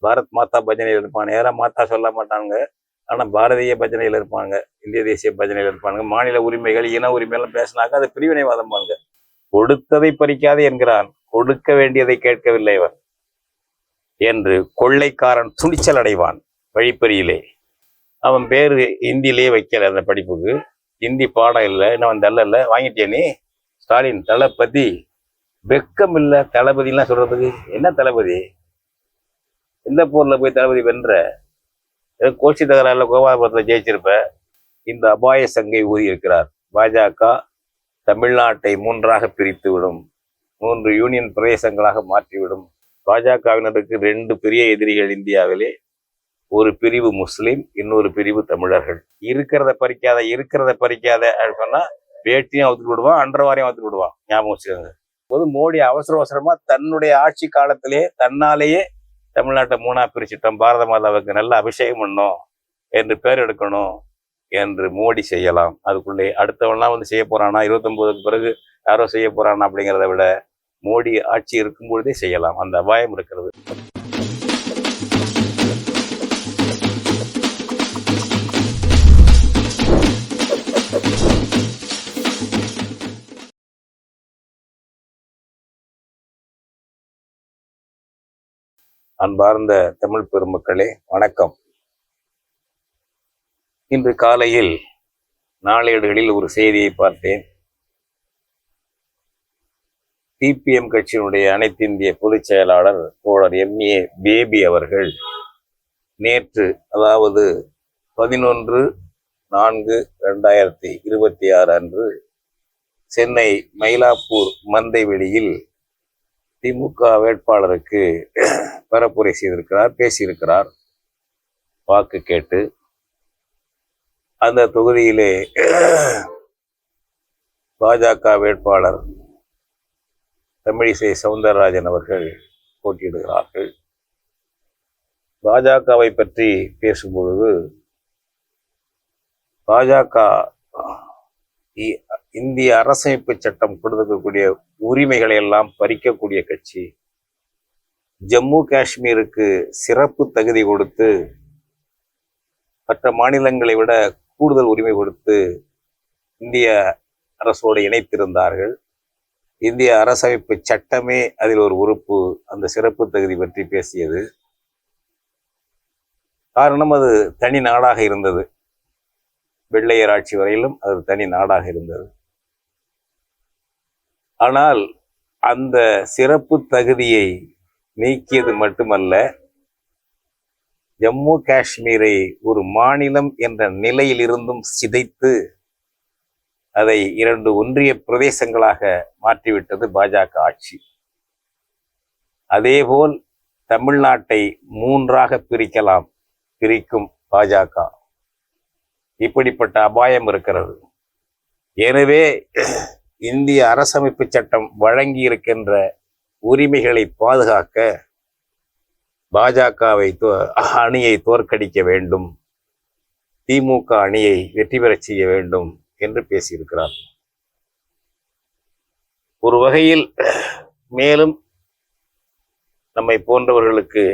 பாரத் மாதா பஜனையில் இருப்பாங்க. யாரும் மாதா சொல்ல மாட்டாங்க. ஆனா பாரதிய பஜனையில் இருப்பாங்க, இந்திய தேசிய பஜனையில் இருப்பாங்க. மாநில உரிமைகள், இன உரிமைகள் பேசினாக்க அது பிரிவினைவாதம் பாங்க. கொடுத்ததை பறிக்காது என்கிறான், கொடுக்க வேண்டியதை கேட்கவில்லை அவன் என்று கொள்ளைக்காரன் துணிச்சல் அடைவான். வழிப்பறியிலே அவன் பேரு இந்தியிலேயே வைக்கல. அந்த படிப்புக்கு ஹிந்தி பாடம் இல்லை, இன்னும் தள்ளல. வாங்கிட்டே நீ ஸ்டாலின் தளபதி, வெக்கம் இல்லை தளபதிலாம் சொல்றதுக்கு. என்ன தளபதி? எந்த போர்ல போய் தளபதி வென்ற? கோஷ்டி தகராறுல கோபாலபுரத்தில் ஜெயிச்சிருப்ப. இந்த அபாய சங்கை ஊதி இருக்கிறார். பாஜக தமிழ்நாட்டை 3ஆக பிரித்து விடும், 3 யூனியன் பிரதேசங்களாக மாற்றிவிடும். பாஜகவினருக்கு 2 பெரிய எதிரிகள் இந்தியாவிலே. ஒரு பிரிவு முஸ்லிம், இன்னொரு பிரிவு தமிழர்கள். இருக்கிறத பறிக்காத சொன்னா வேட்டியும் அவுத்து விடுவான், அன்றவாரையும் அவுத்து விடுவான். ஞாபகம் வச்சுக்கோங்க. போது மோடி அவசரமா தன்னுடைய ஆட்சி காலத்திலே தன்னாலேயே தமிழ்நாட்டை 3ஆ பிரிச்சுட்டோம், பாரத மாதாவுக்கு நல்ல அபிஷேகம் பண்ணோம் என்று பேர் எடுக்கணும் என்று மோடி செய்யலாம். அதுக்குள்ளே அடுத்தவன்லாம் செய்ய போறானா, 29க்கு பிறகு யாரோ செய்ய போறானா அப்படிங்கிறத விட மோடி ஆட்சி இருக்கும் பொழுதே செய்யலாம். அந்த அபாயம் இருக்கிறது. அன்பார்ந்த தமிழ் பெருமக்களே, வணக்கம். இன்று காலையில் நாளேடுகளில் ஒரு செய்தியை பார்த்தேன். சிபிஎம் கட்சியினுடைய அனைத்து இந்திய பொதுச் செயலாளர் தோழர் MA பேபி அவர்கள் நேற்று, அதாவது 11/4/2026 அன்று சென்னை மயிலாப்பூர் மந்தைவெளியில் திமுக வேட்பாளருக்கு பரப்புரை செய்திருக்கிறார், பேசியிருக்கிறார். வாக்கு கேட்டு அந்த தொகுதியிலே பாஜக வேட்பாளர் தமிழிசை சவுந்தரராஜன் அவர்கள் போட்டியிடுகிறார்கள். பாஜகவை பற்றி பேசும்பொழுது, பாஜக இந்திய அரசமைப்பு சட்டம் கொடுக்கக்கூடிய உரிமைகளை எல்லாம் பறிக்கக்கூடிய கட்சி. ஜம்மு காஷ்மீருக்கு சிறப்பு தகுதி கொடுத்து, மற்ற மாநிலங்களை விட கூடுதல் உரிமை கொடுத்து இந்திய அரசோடு இணைத்திருந்தார்கள். இந்திய அரசமைப்பு சட்டமே அதில் ஒரு உறுப்பு அந்த சிறப்பு தகுதி பற்றி பேசியது. காரணம், அது தனி நாடாக இருந்தது. வெள்ளையர் ஆட்சி வரையிலும் அது தனி நாடாக இருந்தது. ஆனால் அந்த சிறப்பு தகுதியை நீக்கியது மட்டுமல்ல, ஜம்மு காஷ்மீரை ஒரு மாநிலம் என்ற நிலையில் இருந்தும் சிதைத்து அதை 2 ஒன்றிய பிரதேசங்களாக மாற்றிவிட்டது பாஜக ஆட்சி. அதேபோல் தமிழ்நாட்டை 3ஆக பிரிக்கும் பாஜக. இப்படிப்பட்ட அபாயம் இருக்கிறது. எனவே இந்திய அரசமைப்பு சட்டம் வழங்கி இருக்கின்ற உரிமைகளை பாதுகாக்க பாஜகவை அணியை தோற்கடிக்க வேண்டும், திமுக அணியை வெற்றி பெறச் செய்ய வேண்டும் என்று பேசியிருக்கிறார். ஒரு வகையில் மேலும் நம்மை போன்றவர்களுக்கு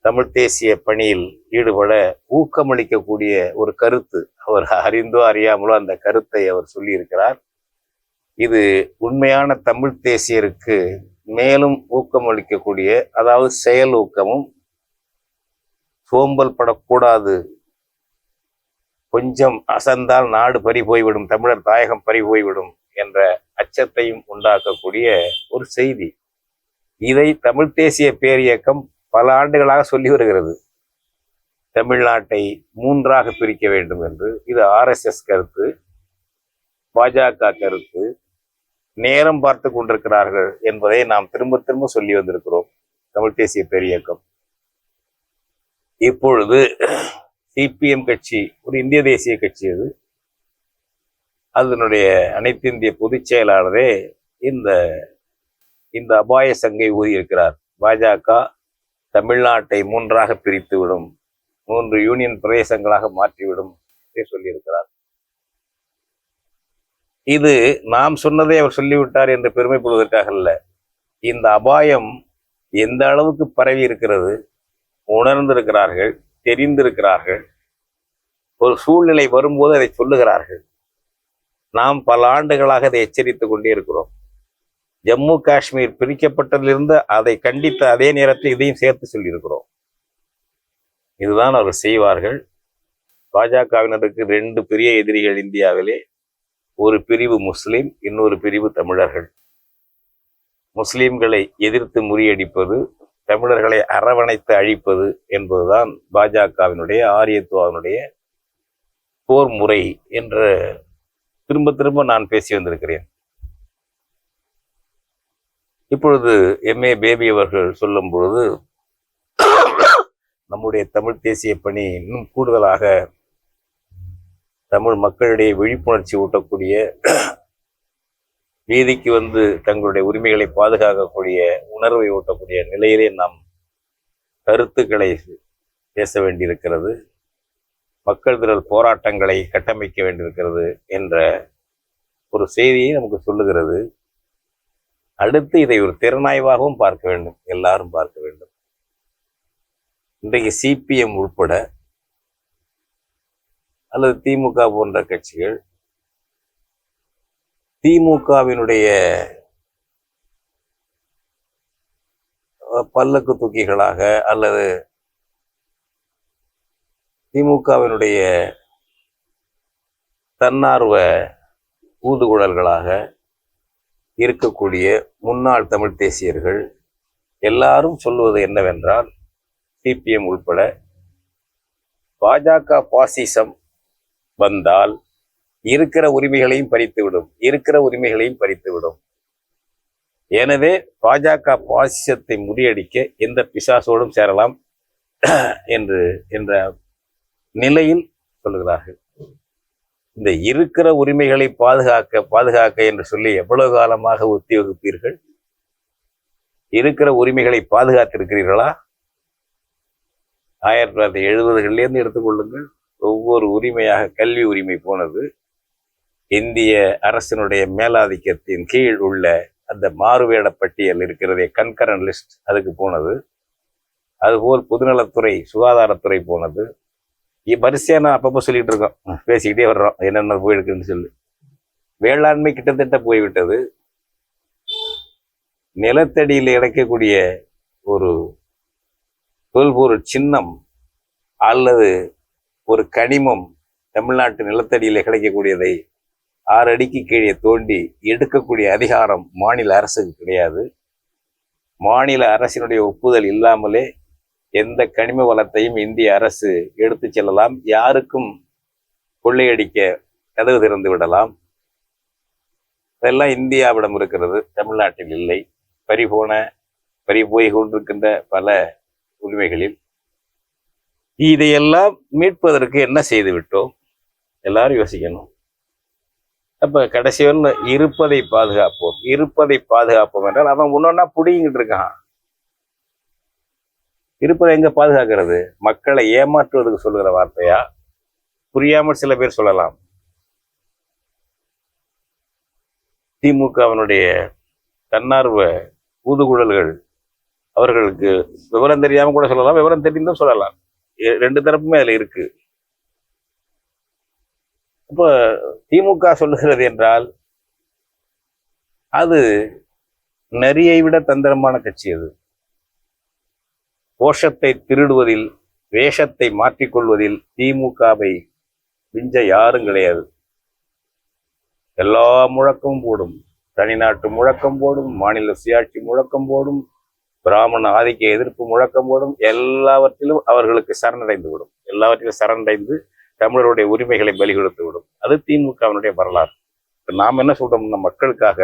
தமிழ் தேசிய பணியில் ஈடுபட ஊக்கமளிக்கக்கூடிய ஒரு கருத்து, அவர் அறிந்தோ அறியாமலோ அந்த கருத்தை அவர் சொல்லியிருக்கிறார். இது உண்மையான தமிழ் தேசியருக்கு மேலும் ஊக்கமளிக்கக்கூடிய, அதாவது செயல் ஊக்கமும், சோம்பல் படக்கூடாது, கொஞ்சம் அசந்தால் நாடு பறி போய்விடும், தமிழர் தாயகம் பறி போய்விடும் என்ற அச்சத்தையும் உண்டாக்கக்கூடிய ஒரு செய்தி. இதை தமிழ் தேசிய பேரியக்கம் பல ஆண்டுகளாக சொல்லி வருகிறது. தமிழ்நாட்டை 3ஆக பிரிக்க வேண்டும் என்று. இது RSS கருத்து, பாஜக கருத்து. நேரம் பார்த்து கொண்டிருக்கிறார்கள் என்பதை நாம் திரும்ப திரும்ப சொல்லி வந்திருக்கிறோம். தமிழ் தேசிய பேரியக்கம் இப்பொழுது சிபிஎம் கட்சி ஒரு இந்திய தேசிய கட்சி. அதனுடைய அனைத்து இந்திய பொதுச் செயலாளரே இந்த அபாய சங்கை ஊதியிருக்கிறார். பாஜக தமிழ்நாட்டை 3ஆக பிரித்து விடும், 3 யூனியன் பிரதேசங்களாக மாற்றிவிடும் என்று சொல்லியிருக்கிறார். இது நாம் சொன்னதை அவர் சொல்லிவிட்டார் என்று பெருமைப்படுவதற்காக அல்ல. இந்த அபாயம் எந்த அளவுக்கு பரவி இருக்கிறது, உணர்ந்திருக்கிறார்கள், தெரிந்திருக்கிறார்கள். ஒரு சூழ்நிலை வரும்போது அதை சொல்லுகிறார்கள். நாம் பல ஆண்டுகளாக அதை எச்சரித்துக் கொண்டே இருக்கிறோம். ஜம்மு காஷ்மீர் பிரிக்கப்பட்டதிலிருந்து அதை கண்டித்த அதே நேரத்தில் இதையும் சேர்த்து சொல்லியிருக்கிறோம். இதுதான் அவர்கள் செய்வார்கள். பாஜகவினருக்கு 2 பெரிய எதிரிகள் இந்தியாவிலே. ஒரு பிரிவு முஸ்லிம், இன்னொரு பிரிவு தமிழர்கள். முஸ்லிம்களை எதிர்த்து முறியடிப்பது, தமிழர்களை அரவணைத்து அழிப்பது என்பதுதான் பாஜகவினுடைய ஆரியத்துவனுடைய போர் முறை என்று திரும்ப திரும்ப நான் பேசி வந்திருக்கிறேன். இப்பொழுது MA பேபி அவர்கள் சொல்லும் பொழுது நம்முடைய தமிழ் தேசிய பணி இன்னும் கூடுதலாக தமிழ் மக்களிடையே விழிப்புணர்ச்சி ஊட்டக்கூடிய, வீதிக்கு வந்து தங்களுடைய உரிமைகளை பாதுகாக்கக்கூடிய உணர்வை ஊட்டக்கூடிய நிலையிலே நாம் கருத்துக்களை பேச வேண்டியிருக்கிறது. மக்கள் திரள் போராட்டங்களை கட்டமைக்க வேண்டியிருக்கிறது என்ற ஒரு செய்தியை நமக்கு சொல்லுகிறது. அடுத்து இதை ஒரு திறனாய்வாகவும் பார்க்க வேண்டும், எல்லாரும் பார்க்க வேண்டும். இன்றைக்கு CPM உட்பட அல்லது திமுக போன்ற கட்சிகள் திமுகவினுடைய பல்லக்கு தூக்கிகளாக அல்லது திமுகவினுடைய தன்னார்வ ஊதுகுழல்களாக இருக்கக்கூடிய முன்னாள் தமிழ் தேசியர்கள் எல்லாரும் சொல்வது என்னவென்றால், CPM உட்பட பாஜக பாசிசம் வந்தால் இருக்கிற உரிமைகளையும் பறித்துவிடும். எனவே பாஜக பாசிசத்தை முறியடிக்க எந்த பிசாசோடும் சேரலாம் என்ற நிலையில் சொல்லுகிறார்கள். இந்த இருக்கிற உரிமைகளை பாதுகாக்க என்று சொல்லி எவ்வளவு காலமாக ஒத்தி வகுப்பீர்கள்? இருக்கிற உரிமைகளை பாதுகாத்திருக்கிறீர்களா? 1970களிலிருந்து எடுத்துக்கொள்ளுங்கள். ஒவ்வொரு உரிமையாக கல்வி உரிமை போனது. இந்திய அரசினுடைய மேலாதிக்கத்தின் கீழ் உள்ள அந்த மாறுவேட பட்டியல் இருக்கிறதே, கன்கரண்ட் லிஸ்ட், அதுக்கு போனது. அதுபோல் பொதுநலத்துறை, சுகாதாரத்துறை போனது. வரிசையா நான் அப்பப்போ சொல்லிட்டு இருக்கோம், பேசிக்கிட்டே வர்றோம் என்னென்ன போயிருக்குன்னு சொல்லி. வேளாண்மை கிட்டத்தட்ட போய்விட்டது. நிலத்தடியில் கிடைக்கக்கூடிய ஒரு தொல்பொருள் சின்னம் அல்லது ஒரு கனிமம் தமிழ்நாட்டு நிலத்தடியில் கிடைக்கக்கூடியதை 6 அடிக்கு கீழே தோண்டி எடுக்கக்கூடிய அதிகாரம் மாநில அரசுக்கு கிடையாது. மாநில அரசினுடைய ஒப்புதல் இல்லாமலே எந்த கனிம வளத்தையும் இந்திய அரசு எடுத்து செல்லலாம். யாருக்கும் கொள்ளையடிக்க கதவு திறந்து விடலாம். இதெல்லாம் இந்தியாவிடம் இருக்கிறது, தமிழ்நாட்டில் இல்லை. பறிபோய் கொண்டிருக்கின்ற பல உரிமைகளில் இதையெல்லாம் மீட்பதற்கு என்ன செய்து விட்டோம்? எல்லாரும் யோசிக்கணும். அப்ப கடைசி வரல இருப்பதை பாதுகாப்போம் என்றால் அவன் ஒன்னொன்னா புடிங்கிட்டு இருக்கான். இருப்பதை எங்க பாதுகாக்கிறது? மக்களை ஏமாற்றுவதற்கு சொல்லுகிற வார்த்தையா? புரியாமல் சில பேர் சொல்லலாம். திமுகவினுடைய தன்னார்வ ஊதுகுழல்கள் அவர்களுக்கு விவரம் தெரியாம கூட சொல்லலாம், விவரம் தெரிந்தும் சொல்லலாம். 2 தரப்புமே அதுல இருக்கு. இப்ப திமுக சொல்லுகிறது என்றால் அது நரியை விட தந்திரமான கட்சி. அது கோஷத்தை திருடுவதில், வேஷத்தை மாற்றிக்கொள்வதில் திமுகவை விஞ்ச யாரும் கிடையாது. எல்லா முழக்கமும் போடும், தனிநாட்டு முழக்கம் போடும், மாநில சுயாட்சி முழக்கம் போடும், பிராமண ஆதிக்க எதிர்ப்பு முழக்கம் போடும். எல்லாவற்றிலும் அவர்களுக்கு சரணடைந்து விடும். எல்லாவற்றிலும் சரணடைந்து தமிழருடைய உரிமைகளை பலி கொடுத்து விடும். அது திமுகவினுடைய வரலாறு. நாம் என்ன சொல்றோம்? மக்களுக்காக,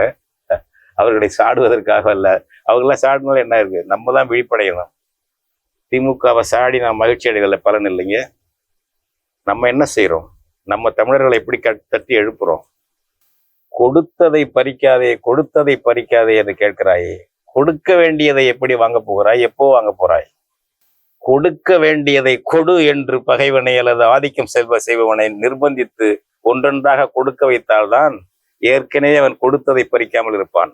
அவர்களை சாடுவதற்காக அல்ல. அவர்களாம் சாடினால என்ன இருக்கு? நம்ம தான் விழிப்படையணும். திமுகவை சாடி நாம் மகிழ்ச்சி அடைதல பலன் இல்லைங்க. நம்ம என்ன செய்யறோம்? நம்ம தமிழர்களை எப்படி தட்டி எழுப்புறோம்? கொடுத்ததை பறிக்காதே என்று கேட்கிறாயே. கொடுக்க வேண்டியதை எப்படி வாங்க போகிறாய்? எப்போ வாங்க போறாய்? கொடுக்க வேண்டியதை கொடு என்று பகைவனை அல்லது ஆதிக்கம் செய்பவனை நிர்பந்தித்து ஒன்றொன்றாக கொடுக்க வைத்தால்தான் ஏற்கனவே அவன் கொடுத்ததை பறிக்காமல் இருப்பான்.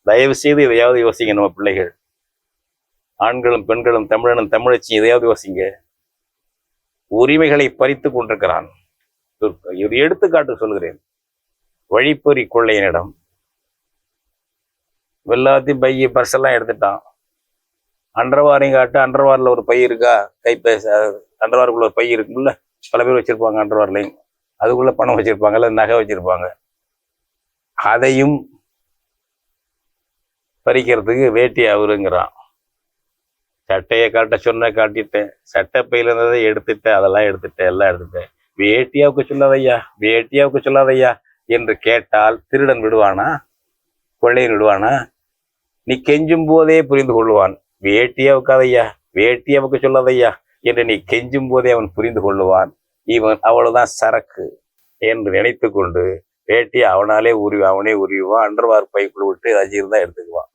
தயவு செய்து இதையாவது யோசிங்க நம்ம பிள்ளைகள். ஆண்களும் பெண்களும் தமிழனும் தமிழச்சி இதையாவது யோசிங்க. உரிமைகளை பறித்து கொண்டிருக்கிறான். ஒரு எடுத்துக்காட்டு சொல்கிறேன். வழிப்பறி கொள்ளையனிடம் எல்லாத்தையும் பைய பர்செல்லாம் எடுத்துட்டான். அண்டர்வாரையும் காட்டு, அண்டர்வாரில் ஒரு பை இருக்கா, அண்டர்வாருக்குள்ள ஒரு பை இருக்குல்ல, பல பேர் வச்சிருப்பாங்க அண்டர்வார்லையும், அதுக்குள்ள பணம் வச்சிருப்பாங்க, இல்லை நகை வச்சிருப்பாங்க. அதையும் பறிக்கிறதுக்கு வேட்டி அவருங்கிறான். சட்டையை காட்ட சொன்ன காட்டிட்டேன், சட்டை பையில இருந்ததை எடுத்துட்டேன், அதெல்லாம் எடுத்துட்டேன், எல்லாம் எடுத்துட்டேன். வேட்டியாவுக்கு சொல்லாதையா, வேட்டியாவுக்கு சொல்லாதையா என்று கேட்டால் திருடன் விடுவானா? கொள்ளையன் விடுவானா? நீ கெஞ்சும் போதே புரிந்து கொள்ளுவான். வேட்டியாவுக்காதையா, வேட்டியாவுக்கு சொல்லாதையா என்று நீ கெஞ்சும் போதே அவன் புரிந்து கொள்ளுவான். இவன் அவ்வளவுதான் சரக்கு என்று நினைத்து கொண்டு வேட்டியை அவனே உருவான். அண்டர்வார் பைக்குள்ள விட்டு ஏதாச்சும் இருந்தா எடுத்துக்குவான்.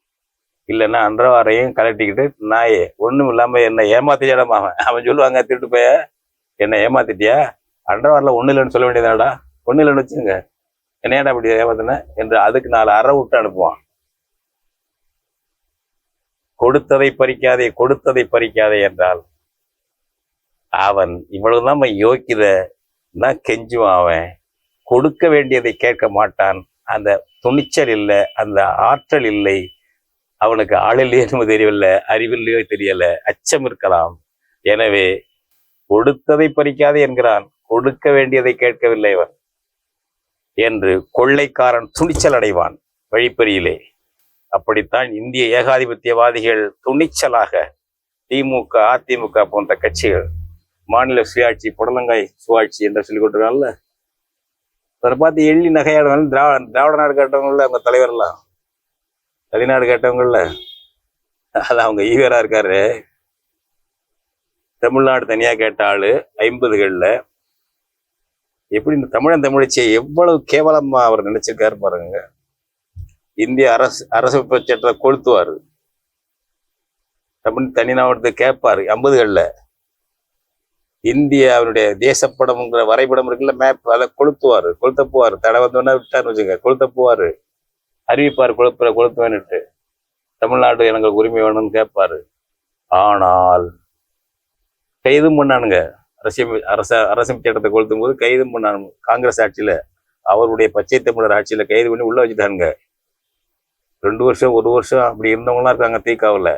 இல்லைன்னா அன்றவாரையும் கலட்டிக்கிட்டு நாயே ஒன்றும் இல்லாமல் என்னை ஏமாத்திச்சாடாம அவன் சொல்லுவாங்க, திருட்டு போய என்னை ஏமாத்திட்டியா, அன்றவாரில் ஒன்றும் இல்லைன்னு சொல்ல வேண்டியதாடா, ஒன்றும் இல்லைன்னு வச்சுங்க, என்னையாடா அப்படி ஏமாத்தின என்று அதுக்கு 4 அறை விட்டு அனுப்புவான். கொடுத்ததை பறிக்காதே, கொடுத்ததை பறிக்காதே என்றால் அவன் இவ்வளவுதான் யோக்கியத தான் கெஞ்சுவான். அவன் கொடுக்க வேண்டியதை கேட்க மாட்டான். அந்த துணிச்சல் இல்லை, அந்த ஆற்றல் இல்லை. அவனுக்கு ஆளில்லையோ தெரியவில்லை, அறிவில்லையோ தெரியல, அச்சம் இருக்கலாம். எனவே கொடுத்ததை பறிக்காதே என்கிறான், கொடுக்க வேண்டியதை கேட்கவில்லை அவன் என்று கொள்ளைக்காரன் துணிச்சல் அடைவான் வழிப்பறியிலே. அப்படித்தான் இந்திய ஏகாதிபத்தியவாதிகள் துணிச்சலாக திமுக, அதிமுக போன்ற கட்சிகள் மாநில சுயாட்சி, புடலங்காய் சுயாட்சி என்று சொல்லி கொடுத்துருக்காங்கல்ல, அதை பார்த்து எள்ளி நகையாடுவாங்க. திராவிட நாடு கேட்டவங்கள அவங்க தலைவர்லாம், வெளிநாடு கேட்டவங்கள, அது அவங்க ஈவரா இருக்காரு. தமிழ்நாடு தனியா கேட்ட ஆளு 50களில் எப்படி இந்த தமிழச்சியை எவ்வளவு கேவலமா அவர் நினைச்சிருக்காரு பாருங்க. இந்திய அரசமைப்பு சட்டத்தை கொளுத்துவாரு, தமிழ் தனிநாடு கேட்பாரு. 50களில் இந்திய அவருடைய தேசப்படம்ங்கிற வரைபடம் இருக்குல்ல, மேப், அதை கொளுத்துவாரு, கொளுத்த போவாரு. தடை வந்தோன்னா விட்டாருன்னு வச்சுங்க, கொளுத்த போவாரு, அறிவிப்பார் கொளுத்துவேன்னுட்டு. தமிழ்நாடு எனக்கு உரிமை வேணும்னு கேட்பாரு. ஆனால் கைதும் பண்ணானுங்க. அரசியல் சட்டத்தை கொளுத்தும் போது கைதும் பண்ணானுங்க. காங்கிரஸ் ஆட்சியில, அவருடைய பச்சை தமிழர் ஆட்சியில கைது பண்ணி உள்ள வச்சுட்டானுங்க. 2 வருஷம் 1 வருஷம் அப்படி இருந்தவங்களாம் இருக்காங்க. தீக்காவில்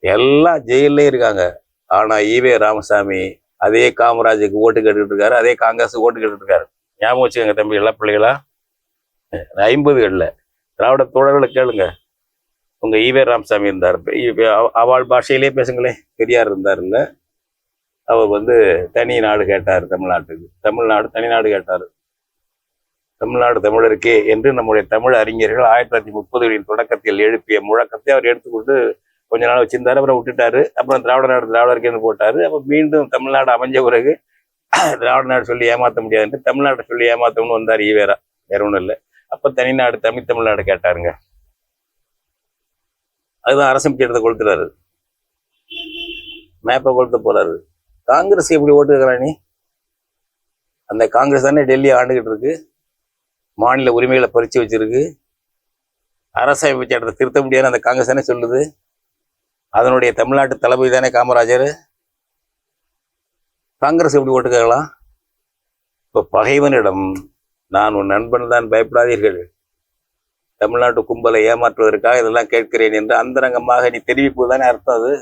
எல்லாம் ஜெயிலே இருக்காங்க. ஆனா ஈவே ராமசாமி அதே காமராஜுக்கு ஓட்டு கேட்டுக்கிட்டு இருக்காரு, அதே காங்கிரஸ் ஓட்டு கேட்டுட்டு இருக்காரு. ஞாபகம் வச்சுக்கோங்க தம்பி, எல்லா பிள்ளைகளா. 50களில் திராவிட தோழர்களை கேளுங்க. உங்க ஈவே ராமசாமி இருந்தார், அவள் பாஷையிலே பேசுங்களேன். பெரியார் இருந்தார் இல்ல, அவர் தனி நாடு கேட்டார் தமிழ்நாட்டுக்கு. தமிழ்நாடு தனி நாடு கேட்டார். தமிழ்நாடு தமிழருக்கே என்று நம்முடைய தமிழ் அறிஞர்கள் 1930களின் தொடக்கத்தில் எழுப்பிய முழக்கத்தை அவர் எடுத்துக்கொண்டு கொஞ்ச நாள் வச்சிருந்தாரு. அப்புறம் விட்டுட்டாரு. அப்புறம் திராவிட நாடு திராவிடருக்கேன்னு போட்டாரு. அப்போ மீண்டும் தமிழ்நாடு அமைஞ்ச பிறகு திராவிட நாடு சொல்லி ஏமாற்ற முடியாதுன்ட்டு தமிழ்நாட்டை சொல்லி ஏமாத்தம்னு வந்தார் ஈவேரா. வேற ஒன்றும் இல்லை. அப்ப தனிநாடு தமிழ்நாடு கேட்டாருங்க. அதுதான் அரசமைப்பு சட்டத்தை கொளுத்துறாரு, மேப்பை கொளுத்த போறாரு. காங்கிரஸ் எப்படி ஓட்டு கேட்கறா நீ? அந்த காங்கிரஸ் தானே டெல்லி ஆண்டுகிட்டு இருக்கு, மாநில உரிமைகளை பறிச்சு வச்சிருக்கு. அரசமைப்பு சட்டத்தை திருத்த முடியாதுன்னு அந்த காங்கிரஸ் தானே சொல்லுது. அதனுடைய தமிழ்நாட்டு தளபதி தானே காமராஜர். காங்கிரஸ் எப்படி ஓட்டு கேட்கலாம்? இப்ப பகைவனிடம் நான் உன் நண்பன் தான், பயப்படாதீர்கள், தமிழ்நாட்டு கும்பலை ஏமாற்றுவதற்காக இதெல்லாம் கேட்கிறேன் என்று அந்தரங்கமாக நீ தெரிவிப்பது தானே அர்த்தம். அது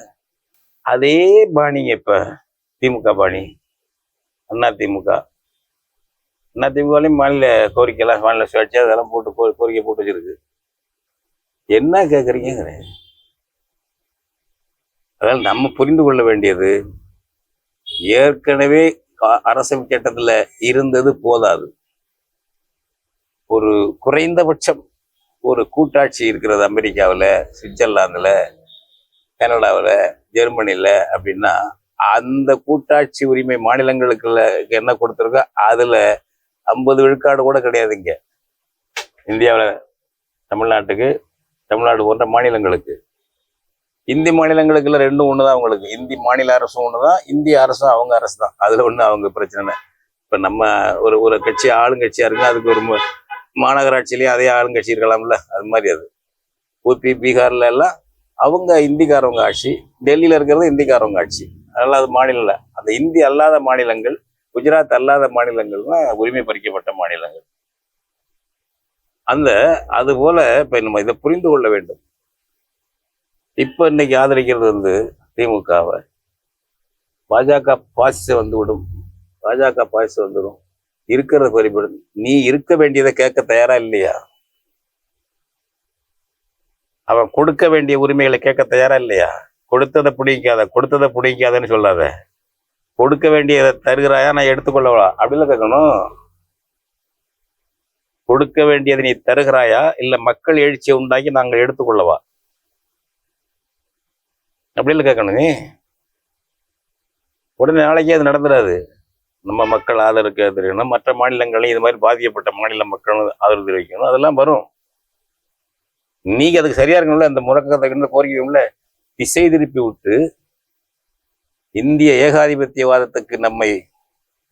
அதே பாணிங்க இப்ப திமுக பாணி. அதிமுகலையும் மாநில கோரிக்கைலாம், மாநில சுயாட்சி அதெல்லாம் போட்டு கோரிக்கை போட்டு வச்சிருக்கு. என்ன கேட்குறீங்க? அதனால நம்ம புரிந்து கொள்ள வேண்டியது, ஏற்கனவே அரசமைப்பு சட்டத்துல இருந்தது போதாது. ஒரு குறைந்தபட்சம் ஒரு கூட்டாட்சி இருக்கிறது அமெரிக்காவில், சுவிட்சர்லாந்துல, கனடாவில், ஜெர்மனியில் அப்படின்னா அந்த கூட்டாட்சி உரிமை மாநிலங்களுக்கு என்ன கொடுத்துருக்கோ அதுல 50 விழுக்காடு கூட கிடையாதுங்க. இந்தியாவில் தமிழ்நாட்டுக்கு, தமிழ்நாடு போன்ற மாநிலங்களுக்கு, இந்தி மாநிலங்களுக்குள்ள ரெண்டும் ஒண்ணுதான். அவங்களுக்கு இந்தி மாநில அரசும் ஒண்ணுதான், இந்திய அரசும் அவங்க அரசு தான். அதுல ஒண்ணு அவங்க பிரச்சனை. இப்ப நம்ம ஒரு கட்சி ஆளுங்கட்சியா இருக்கு, அதுக்கு ஒரு மாநகராட்சியிலேயே அதே ஆளுங்கட்சி இருக்கலாம்ல, அது மாதிரி. அது ஊபி பீகார்ல எல்லாம் அவங்க இந்திக்காரவங்க ஆட்சி, டெல்லியில இருக்கிறது இந்திக்காரவங்க ஆட்சி. அதனால அது மாநிலம் இல்லை. அந்த இந்தி அல்லாத மாநிலங்கள், குஜராத் அல்லாத மாநிலங்கள் தான் உரிமை பறிக்கப்பட்ட மாநிலங்கள். அந்த அது போல இப்ப நம்ம இதை புரிந்து கொள்ள வேண்டும். இப்ப இன்னைக்கு ஆதரிக்கிறது வந்து திமுகவை, பாஜக பாசிசம் வந்து விடும், பாஜக பாசிசம் வந்துடும், இருக்கிறத பறிபடும். நீ இருக்க வேண்டியதை கேட்க தயாரா இல்லையா? அவன் கொடுக்க வேண்டிய உரிமைகளை கேட்க தயாரா இல்லையா? கொடுத்ததை பிடிக்காதன்னு சொல்லாத. கொடுக்க வேண்டியதை தருகிறாயா, நான் எடுத்துக்கொள்ளவா அப்படிலாம் கேட்கணும். கொடுக்க வேண்டியதை நீ தருகிறாயா, இல்ல மக்கள் எழுச்சியை உண்டாக்கி நாங்கள் எடுத்துக்கொள்ளவா அப்படிலாம் கேட்கணும். நீ உடனே நாளைக்கே அது நடந்துடாது. நம்ம மக்கள் ஆதரவு தெரிவிக்கணும், மற்ற மாநிலங்களையும் இது மாதிரி பாதிக்கப்பட்ட மாநில மக்களும் ஆதரவு தெரிவிக்கணும், அதெல்லாம் வரும். நீங்க அதுக்கு சரியா இருக்கணும்ல. அந்த முறக்கத்தை கோரிக்கையும்ல திசை திருப்பி விட்டு இந்திய ஏகாதிபத்தியவாதத்துக்கு நம்மை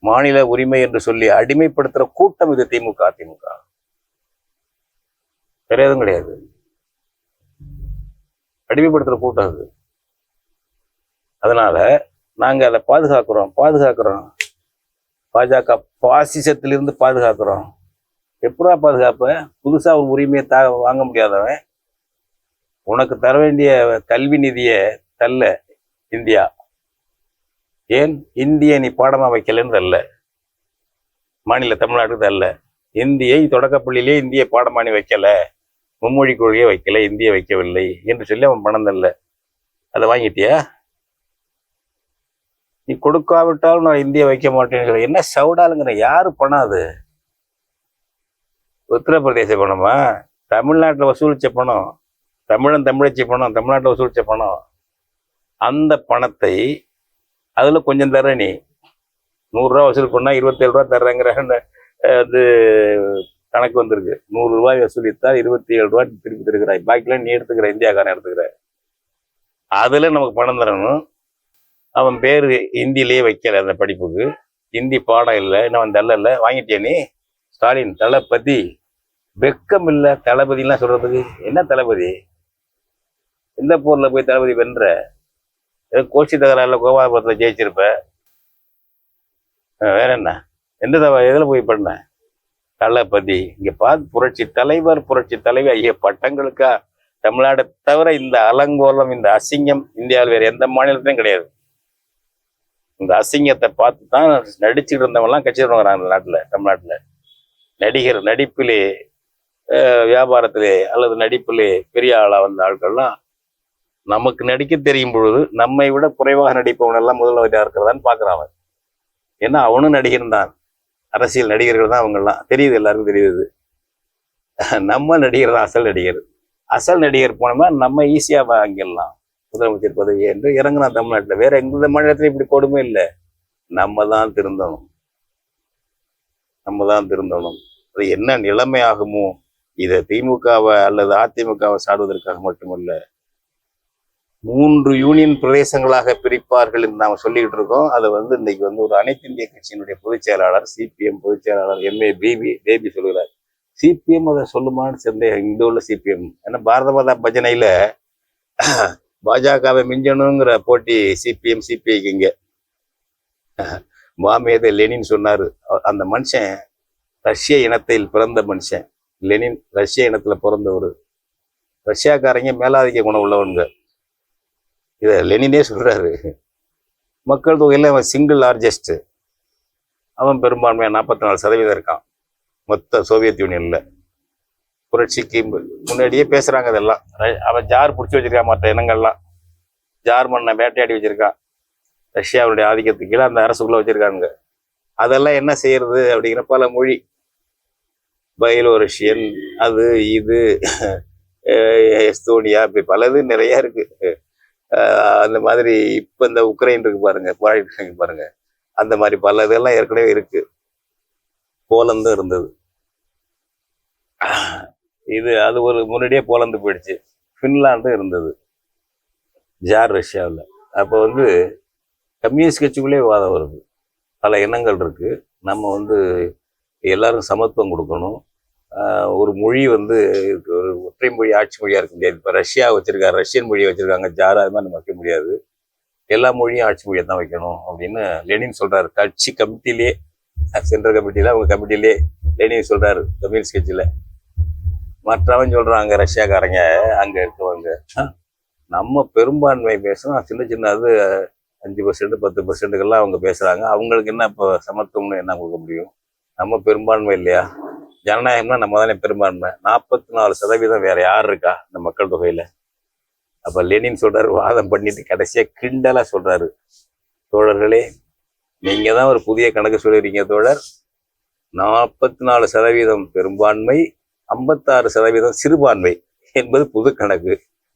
மாநில உரிமை என்று சொல்லி அடிமைப்படுத்துற கூட்டம் இது திமுக, அதிமுக. வேற எதுவும் கிடையாது. அடிமைப்படுத்துற கூட்டம் அது. அதனால நாங்க அதை பாதுகாக்கிறோம். பாஜக பாசிசத்திலிருந்து பாதுகாக்கிறோம். எப்படா பாதுகாப்ப? புதுசா ஒரு உரிமையை வாங்க முடியாதவன் உனக்கு தர வேண்டிய கல்வி நிதியை தல்ல இந்தியா. ஏன் இந்திய நீ பாடமா வைக்கலன்னு தல்ல, மாநில தமிழ்நாட்டுக்கு தல்ல. இந்தியை தொடக்கப்பள்ளியிலே இந்திய பாடமா நீ வைக்கல, மும்மொழி கொள்கையை வைக்கல, இந்திய வைக்கவில்லை என்று சொல்லி அவன் பணம் தல்ல. அதை வாங்கிட்டியா? நீ கொடுக்காவிட்டாலும் நான் இந்திய வைக்க மாட்டேன்னு என்ன சவுடாலுங்கிற? யாரு பணம் அது? உத்தரப்பிரதேச பணமா? தமிழ்நாட்டில் வசூலிச்ச பணம், தமிழச்சி பணம், தமிழ்நாட்டில் வசூலிச்ச பணம். அந்த பணத்தை அதுல கொஞ்சம் தர்ற நீ. 100 ரூபா வசூல் பண்ணா 27 ரூபா தர்றேங்கிற அது கணக்கு வந்திருக்கு. 100 ரூபாய் வசூலித்தால் 27 ரூபாய் திருப்பி தருகிறாய், பாக்கிலாம் நீ எடுத்துக்கிற, இந்தியாக்காரன் எடுத்துக்கிற. அதுல நமக்கு பணம் தரணும். அவன் பேரு ஹிந்திலேயே வைக்கல, அந்த படிப்புக்கு ஹிந்தி பாடம் இல்லை, இன்னும் அவன் தள்ளல. வாங்கிட்டியா நீ? ஸ்டாலின் தளபதி, வெக்கம் இல்லை தளபதிலாம் சொல்றதுக்கு. என்ன தளபதி? எந்த போர்ல போய் தளபதி வென்ற? கோஷ்டி தகராறுல கோபாலபுரத்துல ஜெயிச்சிருப்ப. வேற என்ன? எதுல போய் பண்ண? தளபதி. இங்க பார்த்து புரட்சி தலைவி ஐய பட்டங்களுக்கா? தமிழ்நாடை தவிர இந்த அலங்கோலம், இந்த அசிங்கம் இந்தியாவில் வேற எந்த மாநிலத்திலும் கிடையாது. இந்த அசிங்கத்தை பார்த்து தான் நடிச்சுட்டு இருந்தவங்கலாம் கட்சி தொடங்குறாங்க இந்த நாட்டுல, தமிழ்நாட்டுல. நடிகர் நடிப்பிலே, வியாபாரத்திலே அல்லது நடிப்பிலே பெரிய ஆளா வந்த ஆட்கள்லாம் நமக்கு நடிக்க தெரியும் பொழுது நம்மை விட குறைவாக நடிப்பவன் எல்லாம் முதல்வராக இருக்கிறதான்னு பாக்குறான். ஏன்னா அவனும் நடிகர் தான், அரசியல் நடிகர்கள் தான் அவங்கெல்லாம். தெரியுது, எல்லாருக்கும் தெரியுது. நம்ம நடிகர் தான் அசல் நடிகர் போனோம்னா நம்ம ஈஸியா வாங்கிடலாம் முதலமைச்சர் பதவி என்று இறங்கினா தமிழ்நாட்டில். வேற எந்த மாநிலத்திலும் இப்படி கொடுமை இல்லை. நம்ம தான் திருந்தணும். அது என்ன நிலைமை ஆகுமோ, இதை திமுகவை அல்லது அதிமுகவை சாடுவதற்காக மட்டுமல்ல, 3 யூனியன் பிரதேசங்களாக பிரிப்பார்கள் என்று நாம் சொல்லிக்கிட்டு இருக்கோம். அதை இன்னைக்கு ஒரு அனைத்து இந்திய கட்சியினுடைய பொதுச் செயலாளர், சிபிஎம் பொதுச் செயலாளர் MA பேபி சொல்லுகிறார். சிபிஎம் அதை சொல்லுமான்னு சந்தேகம் இங்க உள்ள சிபிஎம். ஏன்னா பாரத மாதா பஜனையில பாஜகவை மிஞ்சணுங்கிற போட்டி சிபிஎம் சிபிஐக்கு. இங்க மாமேத லெனின் சொன்னாரு. அந்த மனுஷன் ரஷ்ய இனத்தில் பிறந்த மனுஷன். லெனின் ரஷ்ய இனத்துல பிறந்தவர். ரஷ்யாக்காரங்க மேலாதிக்க குணம் உள்ளவனுங்க. இத லெனினே சொல்றாரு. மக்கள் தொகையில அவன் சிங்கிள் லார்ஜஸ்ட். அவன் பெரும்பான்மையா 44% இருக்கான் மொத்த சோவியத் யூனியன்ல. புரட்சிக்கு முன்னாடியே பேசுறாங்க இதெல்லாம். அவன் ஜார் பிடிச்சி வச்சிருக்கான், மற்ற இனங்கள்லாம் ஜார் மண்ணை வேட்டையாடி வச்சிருக்கான். ரஷ்யாவுடைய ஆதிக்கத்துக்கு கீழே அந்த அரசுக்குள்ள வச்சிருக்காங்க. அதெல்லாம் என்ன செய்யறது அப்படிங்கிற பல மொழி, பைலோரஷியன், அது இது, எஸ்தோனியா, இப்படி பலது நிறைய இருக்கு. அந்த மாதிரி இப்ப இந்த உக்ரைன் இருக்கு பாருங்க, போராடிட்டு பாருங்க, அந்த மாதிரி பல இதெல்லாம் ஏற்கனவே இருக்கு. போலந்து இருந்தது. அது ஒரு முன்னாடியே போலந்து போயிடுச்சு. பின்லாந்து இருந்தது ஜார் ரஷ்யாவில். அப்போ கம்யூனிஸ்ட் கட்சிக்குள்ளே வாதம் வருது. பல எண்ணங்கள் இருக்கு. நம்ம எல்லாரும் சமத்துவம் கொடுக்கணும், ஒரு மொழி வந்து ஒரு ஒற்றை மொழி ஆட்சி மொழியா இருக்க முடியாது. இப்போ ரஷ்யா வச்சிருக்காங்க, ரஷ்யன் மொழியை வச்சிருக்காங்க, ஜாரா அது மாதிரி நம்ம வைக்க முடியாது. எல்லா மொழியும் ஆட்சி மொழியை தான் வைக்கணும் அப்படின்னு லெனின் சொல்றாரு. கட்சி கமிட்டிலே, சென்ட்ரல் கமிட்டியில அவங்க கமிட்டிலே லெனின் சொல்றாரு கம்யூனிஸ்ட் கட்சியில. மற்றவன் சொல்றாங்க ரஷ்யாக்காரங்க அங்க இருக்கவங்க, நம்ம பெரும்பான்மை பேசணும், சின்ன சின்ன அது 5% 10%க்கெல்லாம் அவங்க பேசுறாங்க, அவங்களுக்கு என்ன இப்போ சமத்துவம்னு என்ன கொடுக்க முடியும்? நம்ம பெரும்பான்மை இல்லையா? ஜனநாயகம்னா நம்ம தானே பெரும்பான்மை. 44% வேற யார் இருக்கா இந்த மக்கள் தொகையில? அப்ப லெனின் சொல்றாரு, வாதம் பண்ணிட்டு கடைசியா கிண்டலா சொல்றாரு, தோழர்களே நீங்க தான் ஒரு புதிய கணக்கு சொல்லிருக்கீங்க தோழர். 44% பெரும்பான்மை, 56% சிறுபான்மை என்பது புது கணக்கு.